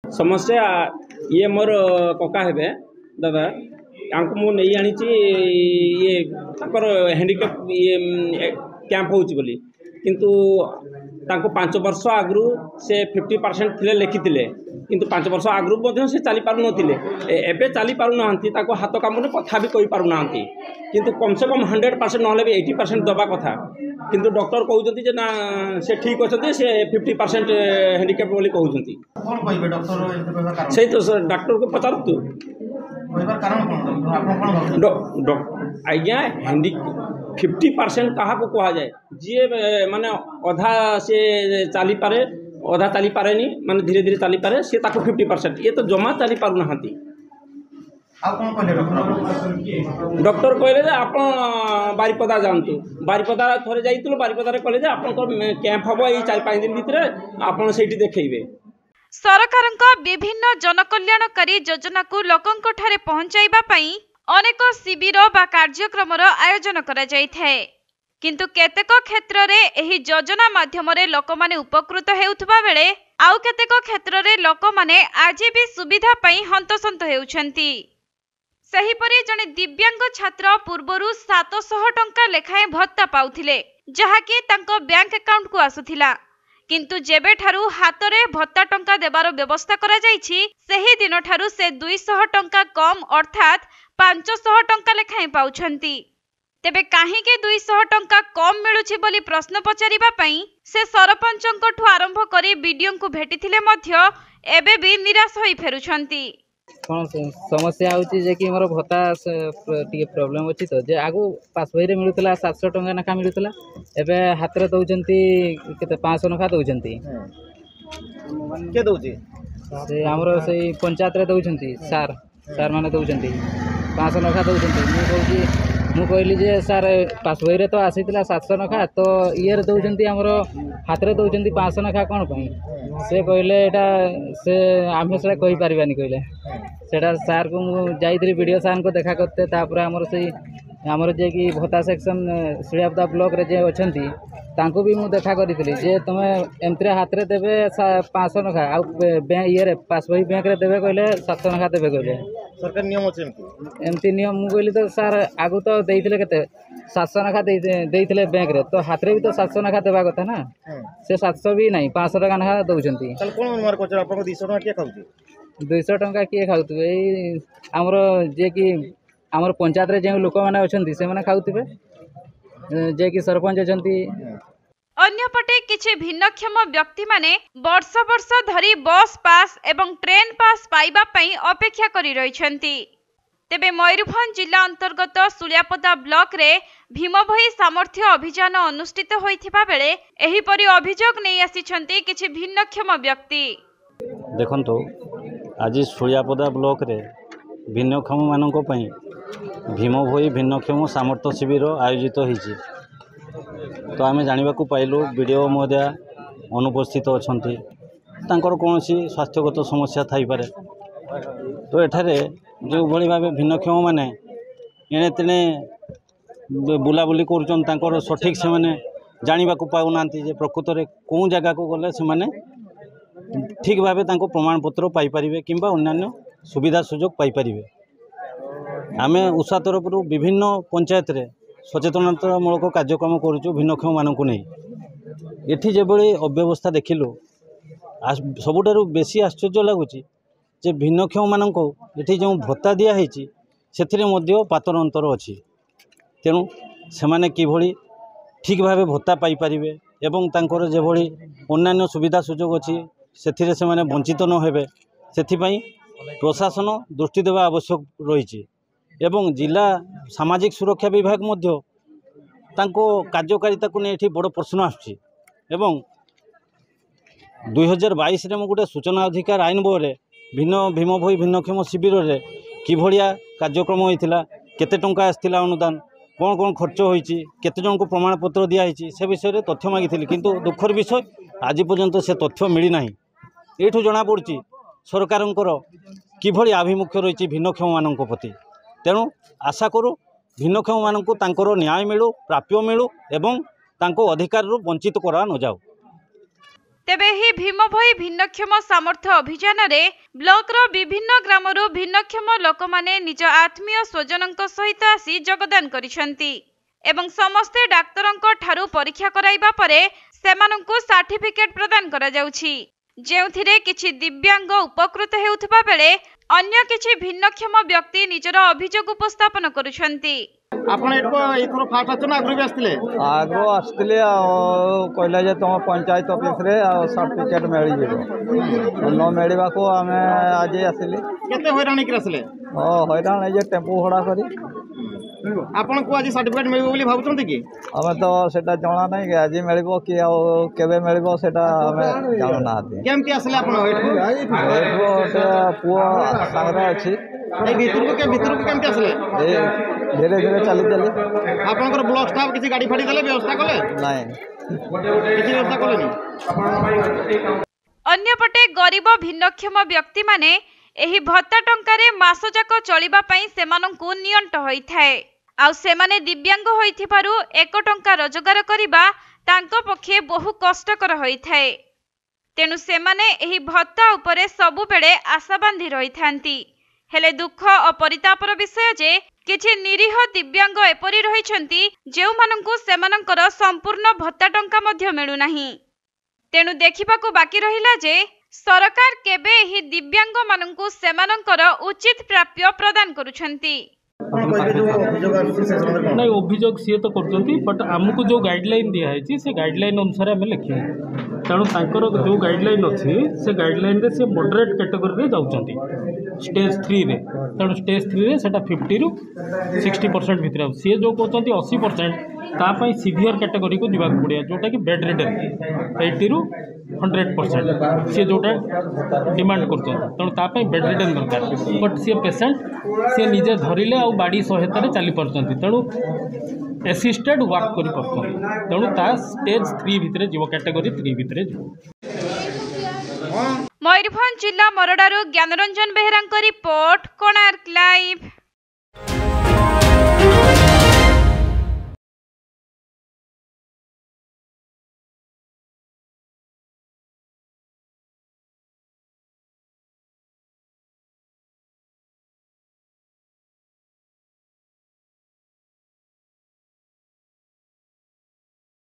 समस्या ये मोर कका हेबे दादा मु नहीं आनी ये हैंडिकैप ये कैंप हो किंतु 5 वर्ष आगु से 50% थे लिखी किंतु 5 वर्ष आगु से चली पार नए चली पार ना हाथ काम कथा भी कही पार ना किंतु कम से कम 100% ना 80% दबा कथा किंतु डॉक्टर कहते ना से ठीक अच्छे से 50% हैंडिकैप बोली कहते से तो डॉक्टर को पचारतु आज्ञा हैंडी 50% क्या कह जाए जी माने अधा से चली पारे अधा चली पारे माने धीरे धीरे चली पारे सी 50% ये तो जमा चली पार ना डॉक्टर कहले आप बारिपदा जानतु बारिपदा थोड़े जाइए बारिपदार कहले आप कैंप हम ये 4-5 दिन भितर आप देखेबे। सरकारଙ୍କ विभिन्न जनकल्याणकारी योजना को लोकंक ठारे पहुंचाइबा पई अनेक शिविर बा कार्यक्रमर आयोजन करा जायथाय किंतु केतेक क्षेत्र रे एही योजना माध्यम रे लोकमाने उपकृत हेउथबा बेले आउ केतेक क्षेत्र रे लोकमाने आज भी सुविधा पई हंतसंत हेउछंती। सेहीपरि जने दिव्यांग छात्र पूर्वरु 700 टंका लेखाए भत्ता पाउथिले जहाकी तांको बैंक अकाउंट को आसुथिला किंतु जेबे ठारू हाथ रे भत्ता टंका देबार व्यवस्था करा जायछि सेही दिन ठारू से 200 टंका कम अर्थात 500 टंका लेखाए पाउछंती। तेबे काहीके 200 टंका कम मिलुछि बोली प्रश्न पचारिबा पई से सरपंचंकठु आरंभ करी बीडीओ को भेटिथिले मध्य एबे भी निराश होई फेरुछंती। कौन समस्या होची जे कि मोर भत्ता टी प्रॉब्लम अछि तो जे आगु पासबुक रे मिलुतला 700 टंका नखा मिलुतला एबे हाथ रे दउचंती केते 500 नखा दउचंती के दउची से हमरो से पंचायत रे दउचंती सार माने दउचंती 500 नखा दउचंती मु कहली जे सर पासबुक रे तो आसीतला 700 नखा तो इयर दउचंती हमरो हाथ रे दउचंती 500 नखा कोन पई से कहले एटा से आमे से कहि पारिबानी कहले सेटा सार को मु जाइत्री वीडियो सार को देखा करते तापर हमर से हमर जे कि भत्ता सेक्शन सुलियापदा ब्लॉक रे जे अछंती तांको भी मु देखा करितली जे तमे एमत्रे हाथ रे देबे 500 नखा आ बैंक इयर पासबुक बैंक रे देबे कहले 700 नखा देबे कहले सरकार नियम अछि एमती नियम मु कहली तो सार आगु तो देइथिले केते 700 नखा देइथिले बैंक रे तो हाथ रे भी तो 700 नखा देबा कथा ना से 700 भी नहीं 500 टका नखा दउचंती तल कोन मार कोच आपन 200 टका के खाउची 200 टका किए खाउतबे एई हमरो जे कि हमर पंचायत रे जे लोक माने अछंती से माने खाउतबे जे कि सरपंच अछंती। अन्यपटे किछि भिन्नक्षम व्यक्ति माने वर्ष वर्ष धरी बस पास एवं ट्रेन पास पाइबा पई अपेक्षा करि रहिछंती। तेबे मयूरभंज जिला अंतर्गत सुलियापदा ब्लॉक रे भीमभई सामर्थ्य अभियान अनुष्ठित होइथिबा बेले एही परि अभियोग नै आसीछंती किछि भिन्नक्षम व्यक्ति। देखंतो आज सुलियापदा ब्लॉक रे भिन्नक्षम माननको पई भीमभई भिन्नक्षम सामर्थ्य शिविर आयोजित होइछि तो आम जाना पाइलु वीडियो महोदया अनुपस्थित अच्छा तांकर कौन स्वास्थ्यगत समस्या थाई पारे तो एठारे जो भली भाव भिन्नक्षम माने एणे तेणे बुलाबुली कर सठिक से माने जाना पाऊना प्रकृत में कौ जगह को गले से माने ठीक भाव प्रमाण पत्र पाइपर कि अन्य सुविधा सुजोग पाइपर। आम उषा तरफ विभिन्न पंचायत रे सचेतनतामूलक कार्यक्रम करुचु भिन्नक्षम मानक नहीं एठी जेबळे अव्यवस्था देखिलु सबुठारु बेसी आश्चर्य लगुच जे भिन्नक्षम मानक एठी जो भत्ता दिया हेछि सेथिरे मध्ये पातर अंतर अछि तेणु सेमाने किभଳି ठीक भाव भत्ता पाई परिबे एवं तांकर जेभଳି अन्यान्य सुविधा सुजोग अछि सेथिरे सेमाने वंचित न हेबे सेथिपई प्रशासन दृष्टि देवा आवश्यक रहिछि एवं जिला सामाजिक सुरक्षा विभाग मध्य तांको कार्यकारिता को नहीं बड़ प्रश्न आसुछि एवं 2022 रे गोटे सूचना अधिकार आईन बोरे भिन्न भीमभई भिन्नक्षम शिविर रे किभलिया कार्यक्रम होइथिला केते टंका आस्थिला अनुदान कौन कौन खर्च होइछि केते जन को प्रमाण पत्र दिया होइछि से विषय रे तथ्य मागिथिली किंतु दुखर विषय आज पर्यंत से तथ्य मिली नाही एठु जणा पड़छि सरकारंकर किभली आभिमुख्य रहिछि भिन्नक्षम मानक प्रति तेणु आशा करूँ भिन्नक्षम मानक तांकर न्याय मिलू प्राप्य मिलू एवं तांको अधिकार वंचित करा न जाऊ। तेबे ही भीम भई भिन्नक्षम सामर्थ्य अभियान रे ब्लॉक रो विभिन्न ग्रामरू भिन्नक्षम लोक माने निज आत्मीय स्वजनक सहित आसी योगदान करिसेंती एवं समस्ते डाक्तरंक ठारू परीक्षा कराइबा परे सेमानंकु सर्टिफिकेट प्रदान करा जाउछि जेउथिरे किछि दिव्यांग उपकृत हेउथबा बेले अन्य किछि भिन्नक्षम व्यक्ति निजर अभियोग उपस्थापन करुछंती। आपण एथरो फास्ट आछन आगु भी आस्तिले आगो आस्तिले कहला जे तुम पंचायत ऑफिस रे सर्टिफिकेट मिल जिवो न मिलबा को आमे आज आसिले केते हैरानी कर आसिले हैरान जे टेम्पो भड़ा करी आपण को आज सर्टिफिकेट मिलबो बोली भाबुछंती कि हमें तो सेटा जाना नहीं कि आज मिलबो कि केबे मिलबो सेटा हमें जानो ना केमती आसले आपण एठो पुआ सांगरा अछि ए भीतर को केमती आसले ए धीरे धीरे चली चली आपनकर ब्लॉक स्टाफ किसी गाड़ी फाड़ी देले व्यवस्था कले नहीं किसी व्यवस्था कलेनी। अन्यपटे गरीब भिन्नक्षम व्यक्ति माने एही भत्ता टंकारे मास जाक चलिबा पई सेमानंकु नियंट होइथाए आउ सेमाने दिव्यांग होइथिबारु 1 टंका रोजगार करिबा तांको पक्षे बहु कष्टकर होइथाए तेनु सेमाने एही भत्ता उपरे सबु बेले आशा बांधी रहिथांती हेले दुख और परितापर विषय जे किछि निरीह दिव्यांग एपरि रहिछंती जेउमानंकु सेमानंकर संपूर्ण भत्ता टंका मध्य मिलु नाही तेनु देखिबाकू बाकी रहिला जे सरकार केबे एही दिव्यांग मानंकु सेमानंकर उचित प्राप्य प्रदान करुछंती। नहीं अभियोग सी तो कर बट आमको जो गाइडलाइन दिखाई से गाइडलाइन अनुसार आम लिखे तेणु तांकर जो गाइडलाइन अच्छी से गाइडलाइन रे से मॉडरेट कैटेगरी रे जाउछंती स्टेज 3 रे तेणु स्टेज 3 रे सेटा 50 रु 60% भितर सी जो कहते 80% तापाई सीवियर कैटेगरी को जीवा पड़िया जोटा कि बेड रिडन 80 रु 100% सी जोटा डिमांड करते तेणु तापाई बेड रिडन दरकार बट सी पेसेंट सी निजे धरिले आ बाड़ी सहायतार चली पार्टी तेणु एसिस्टेड वर्क कर पार्टी तेणु ता स्टेज 3 भितर जीव कैटेगरी 3 भितर जीव। मयूरभंज जिला मरडारू ज्ञानरंजन बेहेरा रिपोर्ट कोणार्क लाइव।